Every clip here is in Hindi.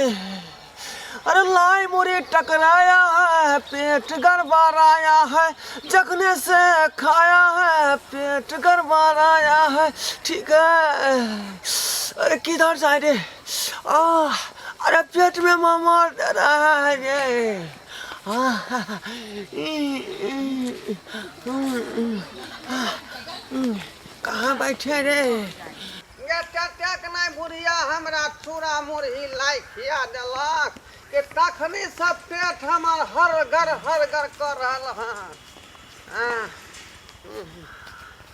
अरे लाई मुरी टकराया है, पेट गड़बड़ाया है, जगने से खाया है, पेट गड़बड़ाया है। ठीक है, अरे किधर जाए रे? अरे पेट में मार दे रहा है ये। कहाँ बैठे रे? नहीं बुढ़िया हमरा छुरा मुरही लाई खिया देलक कि तखनी सब पेट हमर हर घर कर रहल हन।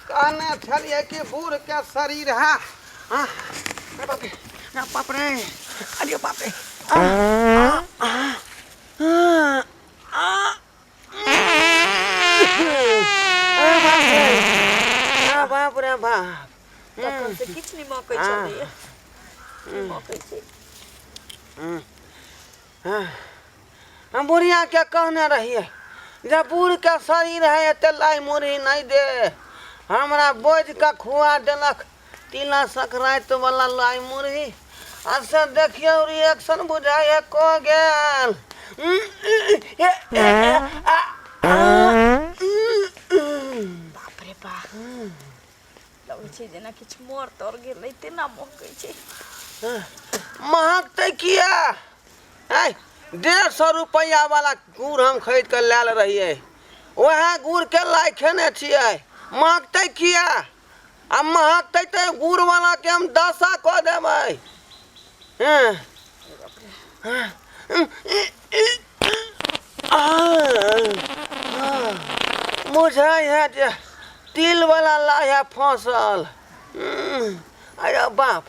कहने छलिए कि बूढ़ के शरीर है। बाप रे, अरे बाप रे, बाप रे बाप, से किचनी मकई चल मकई से हम बुढ़िया क्या कहने रहिए, जब बूढ़ का शरीर है तो लाई मुरही नहीं दे, हमरा बोझ का खुआ देलक तिला संक्रांति वाला लाई मुरही। अच्छा देखियो रिएक्शन बुझाए को गेल। बाप रे बाप, लगे छै जेना किछ मोर तर गेलै तेना महकै छै। महकते किया? 150 रुपया वाला गुड़ हम खरीद कर लायल रहिए, वह गुड़ के लाई खेने छिए, महकते किया? अब महकते तो गुड़ वाला के हम 10 कह देबै। मुझे है जे तिल वाला लाया फसल। अरे बाप,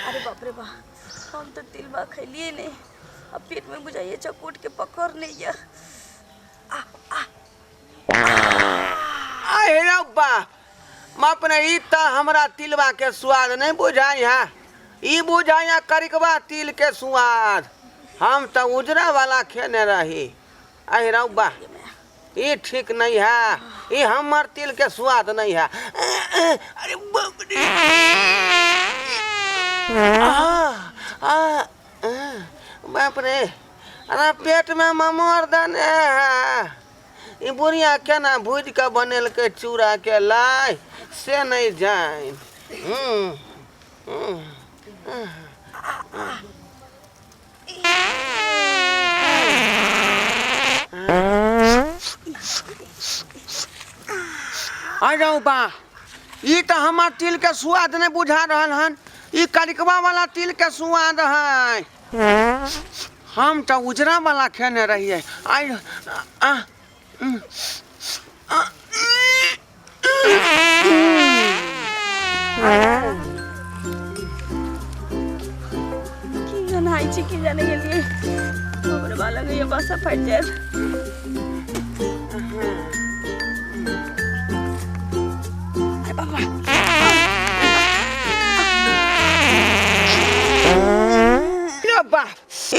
अरे बाप रे बाप, हम तो तिलवा खैलिए नहीं, अब पेट में बुझाइए चकोट के पकड़ नहीं है। अरे बाप, अपने ई त हमरा तिलवा के स्वाद नहीं बुझाई है, ई बुझाई करिकवा तिल के स्वाद। हम तो उजरा वाला खेने रही। अरे रौबा, ये ठीक नहीं है, ये हमर तिल के स्वाद नहीं है। अरे बाप रे, बाप रे, अरे पेट में ममोर दने है। ये बुढ़िया केना भूज के बनेल के चूड़ा के लाई से नहीं जान। अरे बा, ये तो हमार तिल के स्वाद नहीं बुझा रहल हन, ये करिकवा वाला तिल के स्वाद है। हम तो उजरा वाला खेने रहिए। की गनाई छी की जाने के लिए हमरे बाला के ये बासा फट जाए।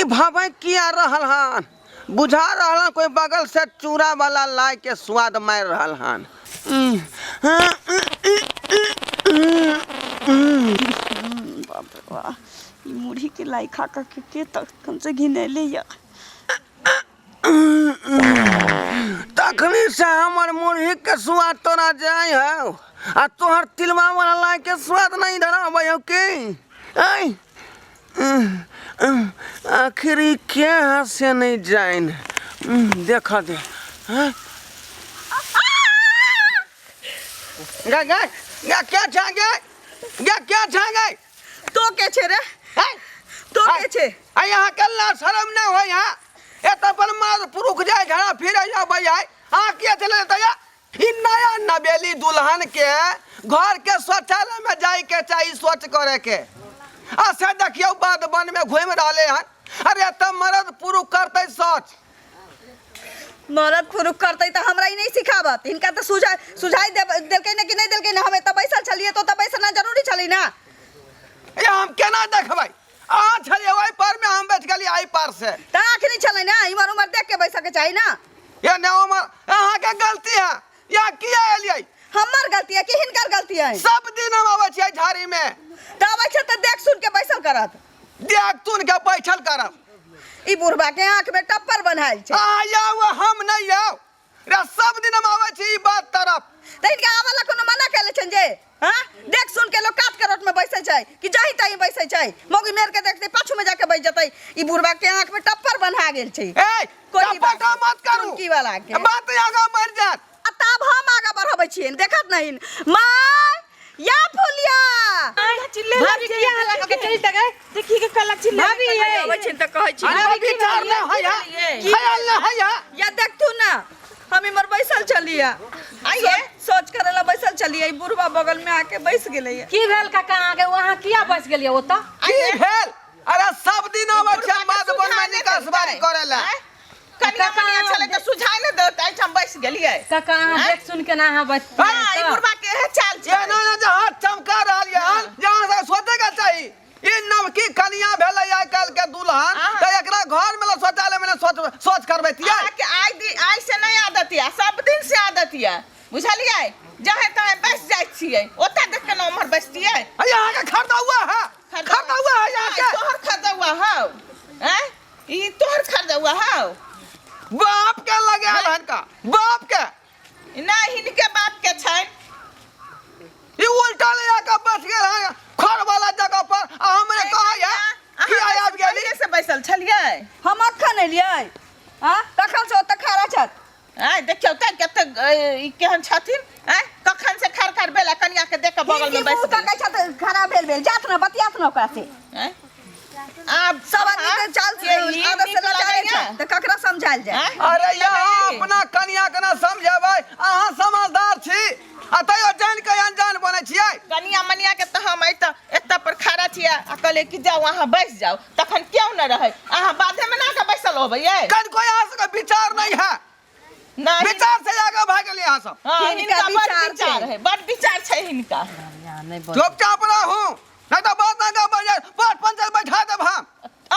भावे किया रहल हन, बुझा रहल कोई बगल से चूड़ा वाला लाई के स्वाद मार रहल हन। बाप रे बाप, ये मुरही के लाई खा के तक कम से घिनेले या। तखनी से हमर मुरही के स्वाद तोरा जाय है, आ तोहर तिलवा वाला लाई के स्वाद नहीं धराबै हो की? आखिर क्या से नहीं जाइन, देखा दे। क्या छागे तो के छे रे? तो के छे? यहाँ कल्ला शर्म न हो, यहाँ एत पर मार पुरुख जाए झड़ा फिर के चले ई नया नवेली दुल्हन के घर के शौचालय में जाए के चाहिए, सोच करे के। ऐसे देखियो बाद बन में घूम रहे हैं। अरे तब मर्द पुरुष करते सोच, मर्द पुरुष करते तो हमरा ही नहीं सिखावत, इनका तो सुझाई देलके न कि नहीं देलके न, हमें तब बैसल छलिए तो तब बैसना जरूरी छली ना। ये हम केना देखबै? आ छलिए ओइ पर में हम बैठ गेली आई पार से, त आँख नहीं छले ना, इमर उमर देख के बैसा के चाहिए ना। ये न उमर अहाँ के गलती है, या किया एलियै? हमर गलती है कि हिनकर गलती है? सब दिन हम आबै छियै झाड़ी में, त आबै छ त देख सुन के बैसल करत, देख सुन के बैठल करब। ई बुढ़बा के आंख में टप्पर बनाइल छै आया हम नहीं आओ रे सब दिन हम आवे छी ई बात तरफ त इनका आवाला कोनो मना कैले छन जे हां देख सुन के लोग काट करोट में बैसे छै कि जही तही बैसे छै मोगी मेर के देखते पाछू में जाके बैठ जतै ई बुढ़बा के आंख में टप्पर बना गेल छै ए टप्पा मत करू की वाला के बात आगा बढ़ जात तब हम आगा बढ़ाबै छियै देखत नहीं मां या फुलिया चिल्ले भाभी क्या हाल के चली तक देखी के कला चिल्ले भाभी आबै छिन त कहै छी अरे विचार न हैया ख्याल न हैया या देख तू ना हम इमर बैसल चलिया आइए सोच करेला बैसल चलिए बुढ़वा बगल में आके बैस गेलै की भेल काका आगे वहां किया बैस गेलिए ओता की भेल अरे सब दिन आवे छै बात बन में निकासबारी करेला कनिया मनिया चले त सुझाई न दे त हम बैस गेलिए काका देख सुन के ना हां बैस हां ई बुढ़वा के है चाल ये ना जे हाथ चमका रहल है जहां से सोचे के चाहिए ई नवकी कनिया भेलै आइ काल के दुल्हन त एकरा घर में शौचालय में सोच करबैतियै आई से नहीं आदत है सब दिन से आदत है बुझलिए जहे तहे बैस जाय छिए ओता देख के न उमर बैसतिए यहाँ के खरीदा हुआ है यहाँ के तोहर खरीदा हुआ हौ हैं ई तोहर खरीदा हुआ हौ बाप के लगे हन का बाप के नहीं हिनके बाप के छै ई उल्टा ले आके बैठ गेल है खर वाला जगह पर हमरे कहा है कि आब गेली से बैसल छलिए हम अखन एलियै हां तखन से ओतऽ खड़ा छत आय देखियो त कते ई केहन छथिन हैं कखन से खर बेला कनिया के देख के बगल में बैस का कहै छत खड़ा भेल जात न बतियात न ओकरा से हैं अब सब आदमी के चाल से आदत से लजाए छै त ककरा समझाइल जाय अरे यहाँ अपना कनिया के ना समझेबै अहाँ समझदार छी अतयो जान के अनजान बनै छियै कनिया मनिया के त हम एत पर खड़ा छियै आ कहले कि जाओ वहां बैस जाओ तखन क्यों न रहे अहाँ बाधे में ना के बैसल होबै ये कन कोई यहाँ से विचार नहीं है नहीं विचार से आगे भाग गेली यहाँ सब हां हिनका हिनका विचार बड़ विचार है बड़ विचार छै हिनका चुपचाप रहू नहीं तो बात ना का बजे बात पंचायत बैठा देब हम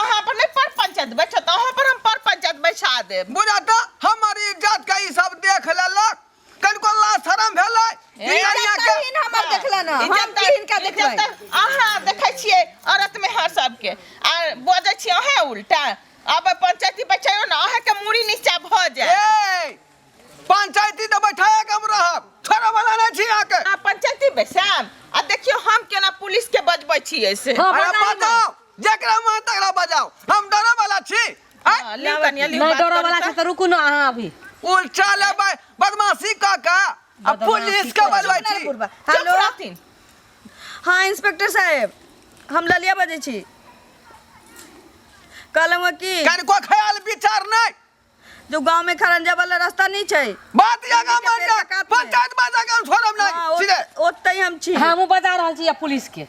अहाँ पर नहीं पर पंचायत बैठो त अहाँ पर हम पर पंचायत बैठा देब बुझाता हमारी इज्जत का ई सब देख लेलक कन को ला शरम भेलै ई कनिया के कहीं हमर देखला न हम की हिनका देखबै अहाँ देखै छियै औरत में हर सब के आ बोझै छी अहाँ उल्टा अब पंचायती बैठायो न अहाँ के मुड़ी नीचा भ जाय ए पंचायती तो बैठाया के हम रहब छोरा वाला नहीं छी आके आ पंचायती बैसाम आ देखियो हम केना पुलिस के बजबै छियै से अरे बताओ जेकरा मन तकरा बजाओ हम डरे वाला छी ली कनिया ली नहीं डरो वाला से तो रुकू न अहाँ अभी उल्टा ले बदमाशी का अब पुलिस के बजबै छी हेलो हाँ इंस्पेक्टर साहब हम ललिया बजै छी कहलहुँ कि कन को ख्याल विचार नहीं जो गांव में खरंजा वाला रास्ता नहीं छै बात आगा बढ़ जा पंचायत बाजा के छोड़ब नहीं सीधे ओतै हम छी हम बजा रहल छी पुलिस के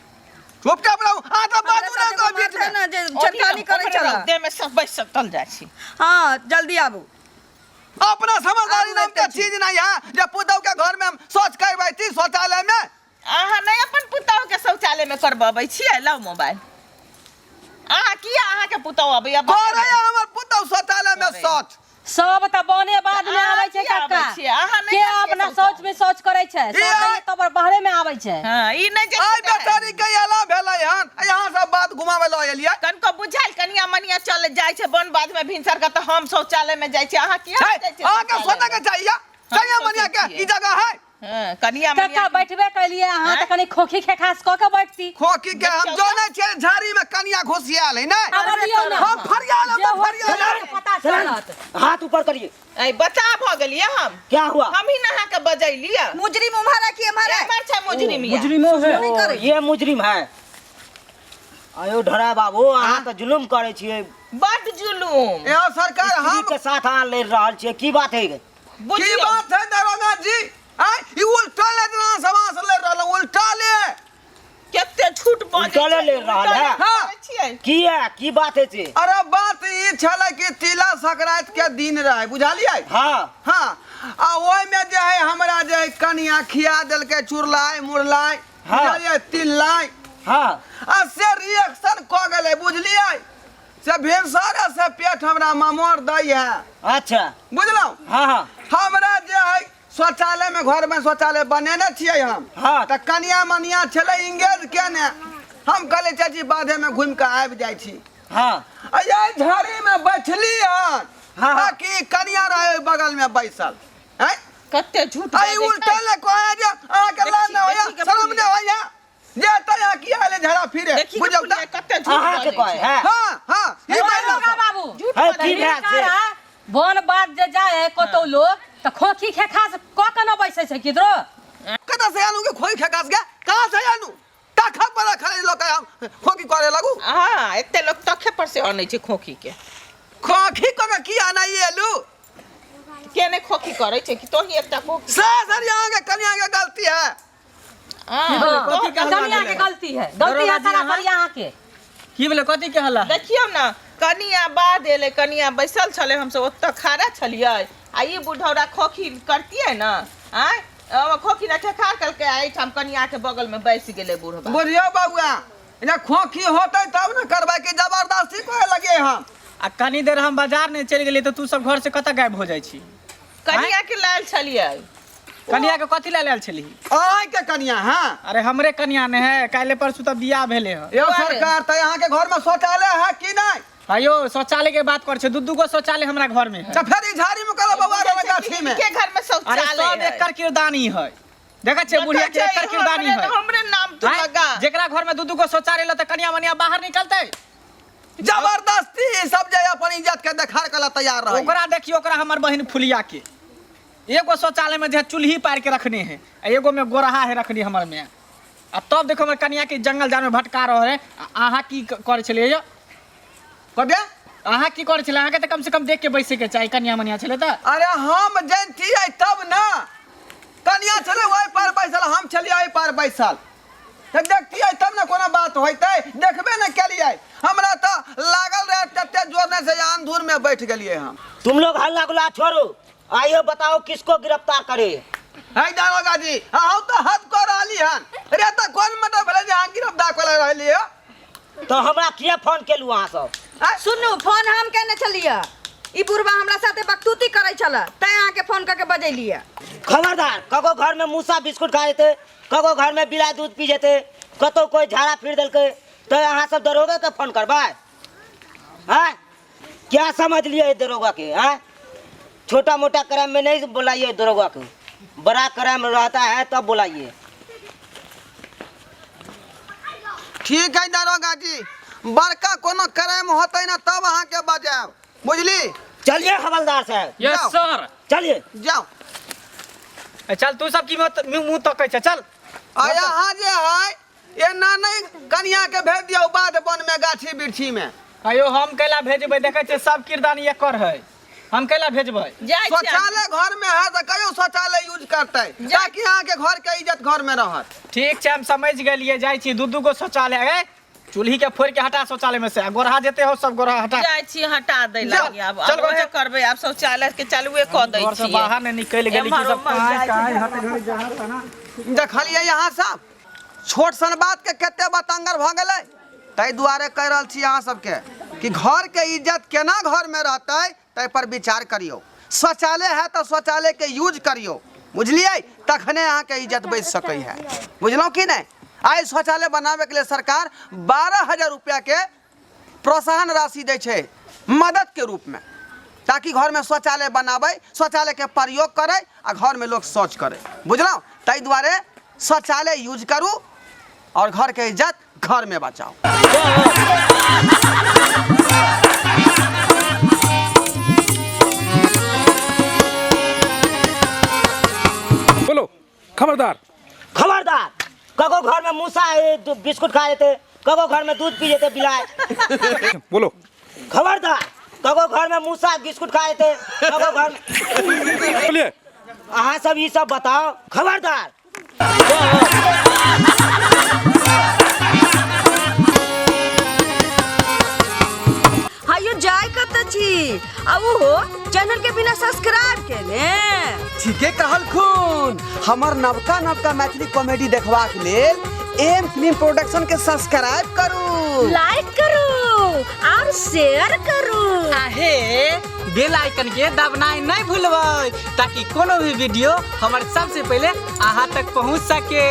चुपचाप रहू आ तो बात ना को बीच में ना जे छटकानी करे चला दे में सब बैस सकल जाय छी हां जल्दी आबू अपना समझदारी नाम के चीज नहीं है जे पुतौ के घर में हम शौच करबै छी शौचालय में अहाँ नहीं अपन पुतौ के शौचालय में करबाबै छियै लाओ मोबाइल अहाँ किया अहाँ के पुतौ अबै करे हमर पुतौ शौचालय में शौच सब त बने बाद में आबै छै काका के अपना सोच में सोच करे छै सब तो बाहरे में आबै छै हां ई नहीं जे आई बेचारी के एला भेलै हन यहाँ सब बात घुमावे ल एलिया कनको बुझाइल कनिया मनिया चल जाय छै वन बाद में भिनसर के त हम शौचालय में जाय छी अहाँ किया जाय छी आके सोचा के चाहिए कनिया मनिया के ई जगह है हां कनिया काका मनिया बैठबे कलिए अहाँ त कनी खोखी के खास क के बैठती खोकी के हम जाने छियै झाड़ी में कनिया घुसियाल है ना हम फरियाल पता चलत हाथ ऊपर करिए। ए बता भ गेलिए हम क्या हुआ? हम ही नहा के बजैलिए मुजरिम उम्हारा की हमारा मार छै मुजरिम मुजरिम ये मुजरिम है। आयो ढरा बाबू अहाँ तो जुलुम करे छिए बड जुलुम ए सरकार हम के साथ अहाँ ले रहल छिए की बात है की बात है दरोगा जी आई ई उल्टा ले देना समास ले रहल उल्टा ले केते छूट उल्टा ले रहल है हां की है की बात है से? अरे बात ई छले कि तिला संक्रांति के दिन रहे बुझालिए हां हां आ ओय में जे है हमरा जे कनिया खिया देल के चुरलाई मुरलाई बुझालिए तिलाई हां आ से रिएक्शन क गेले बुझलिए से भेंसर से पेट हमरा ममोर दई है अच्छा बुझलौ हां हां हमरा जे है शौचालय में घर में शौचालय बनेने छिए हम हां त कनिया मनिया छले इंगेज केने हम कहले चाची बाधे में घूम के आबि जाय छी हाँ ये झाड़ी में बैठली हन हाँ, हाँ। कि कनिया रहे बगल में बैसल हैं कते झूठ आई उल्टे ले कोया जे आके लान न होया शर्म न होया जे तया किया ले झड़ा फिरे देखी बुझौ बुझौ त कते झूठ अहाँ के कहे है हां हां ई दरोगा बाबू है की बात छै वन बात जे जाए कतौ लोग त खोखी खेखा से क के न बैसे छै किधरो कता से आलू के खोई खकास गया कहां से आलू ताखा पर खड़े लोग हम खोकी करे लगू हां एते लोग तखे पर से आनै छै खोखी के खोखी को के किया ना ये आलू केने खोखी करे छै कि तो ही एकटा खोखी सर यहाँ के कनिया के गलती है कनिया के गलती है सरासर यहाँ के की बोले कथी के हल्ला देखियो ना कनिया बाद एले कनिया बैसल छले हम सब ओत्त खड़ा छलिए आ ई बुढ़ौरा खोखी करतिए ना आय खोखी ना ठेकार करके आई हम कनिया के बगल में बैठ गेले बुढ़वा बुझियो बाबूआ इना खोखी होतै तब न करबै कि जबरदस्ती करे लगे हम आ कनी देर हम बाजार नहीं चल गेली तो तू सब घर से कत गायब हो जाई छी कनिया के लाल छलिए कनिया के कथी ला लेल छली आय के कनिया हां अरे हमरे कनिया ने है काले परसू तो बियाह भेले है यो सरकार त यहाँ के घर में शौचालय है कि नहीं अयो शौचालय के बात कर छे दू गो शौचालय हमरा घर में है तो फिर ई झाड़ी में करो बउआ रे गाछी में के घर में अरे शौचालय सब एकर किरदानी है देखा छे बुढ़िया के एकर किरदानी है हमरे नाम तो आँय? लगा जेकरा घर में दू गो शौचालय ल त कनिया मनिया बाहर निकलते जबरदस्ती सब जे अपन इज्जत के देखार के ला तैयार रहे ओकरा देखियो ओकरा हमर बहिन फुलिया के एगो शौचालय में जे चूल्ही पार के रखने है एगो में गोरहा है रखनी हमर में आ तब देखो हमर कनिया के जंगल जान में भटका रहे आहा की करे छले यो कबे आहा की करे छले आहा के त कम से कम देख के बैसे के चाही कनिया मनिया छले त अरे हम जानती है तब ना कनिया चले वही पार बैसल हम चलिए वही पार बैसल तब देखती है तब ना कोनो बात होइते देखबे न केलिए हमरा तो लागल रहे तते जोरने से आन धूर में बैठ गेलिए हम तुम लोग हल्ला गुला छोड़ो आइए बताओ किसको गिरफ्तार करे है दारोगा जी हम तो हद को रहली हन रे त कोन मतलब भले जे हम गिरफ्तार कर रहली हो तो हमरा किया फोन केलु अहाँ सब सुनू फोन हम केने छलिए ई बुढ़वा हमरा साथे बकतूती करे छला तै अहाँ के फोन करके बजेलिए खबरदार कगो घर में मूसा बिस्कुट खा जेते कगो घर में बिलाय दूध पी जेते कतो कोई झाड़ा फिर देलके तो अहाँ सब दरोगा के फोन करबै हैं क्या समझ लिए दरोगा के हैं छोटा मोटा क्राइम में नहीं बुलाइए दरोगा को बड़ा क्राइम रहता है तब बुलाइए ठीक है दारोगा जी बड़का कोनो क्राइम होतै ना तब अहाँ के बजाब बुझली चलिए हवलदार साहब यस सर चलिए जाओ चल तू सब की मुंह तकै छ चल आ यहाँ जे है ये ना नहीं कनिया के भेज दियो बाद वन में गाछी बिरछी में अयो हम कैला भेजबै देखे छे सब किरदानी एकर है हम कैला भेजबै जाय छै शौचालय घर में है तो कहियो शौचालय यूज करते ताकि यहाँ के घर के इज्जत घर में रहत ठीक छे हम समझ गेलिए जाय छी दू गो शौचालय है चूल्ही के फोड़ के हटा शौचालय में से गोरहा जेते हो सब गोरहा हटा जाय छी हटा दै लागी अब चल ओहे करबै अब शौचालय के चालुए क दै घर से छी बाहर ने निकल गेली कि सब कहां हट घड़ी जहां तना देखलिए यहाँ सब छोट सन बात के केते बतंगर भ गेलै तै दुआरे कह रहल छी अहाँ सबके कि घर के इज्जत केना घर में रहतै तै पर विचार करियो शौचालय है तो शौचालय के यूज करियो बुझलिए तखने अहाँ के इज्जत बच सकै है बुझलौ कि नहीं आई शौचालय बनावे के लिए सरकार 12,000 रुपया के प्रोत्साहन राशि दै छै मदद के रूप में ताकि घर में शौचालय बनावे शौचालय के प्रयोग करे आ घर में लोग शौच करे बुझलौ तै दुआरे शौचालय यूज करू और घर के इज्जत घर में बचाओ बोलो खबरदार खबरदार कगो घर में मूसा बिस्कुट खा जेते कगो घर में दूध पी जेते बिलाय बोलो खबरदार कगो घर में मूसा बिस्कुट खा जेते कगो घर में बोलिए अहाँ सब ये सब बताओ खबरदार हायो जाय कत छी अब हो चैनल के बिना सब्सक्राइब केने ठीके कहल खून हमर नवका नवका मैथिली कॉमेडी देखबाक लेल एम फिल्म प्रोडक्शन के सब्सक्राइब करू लाइक करू और शेयर करू आहे बेल आइकन के दबनाई नहीं भूलबै ताकि कोनो भी वीडियो हमारे सबसे पहले अहाँ तक पहुंच सके।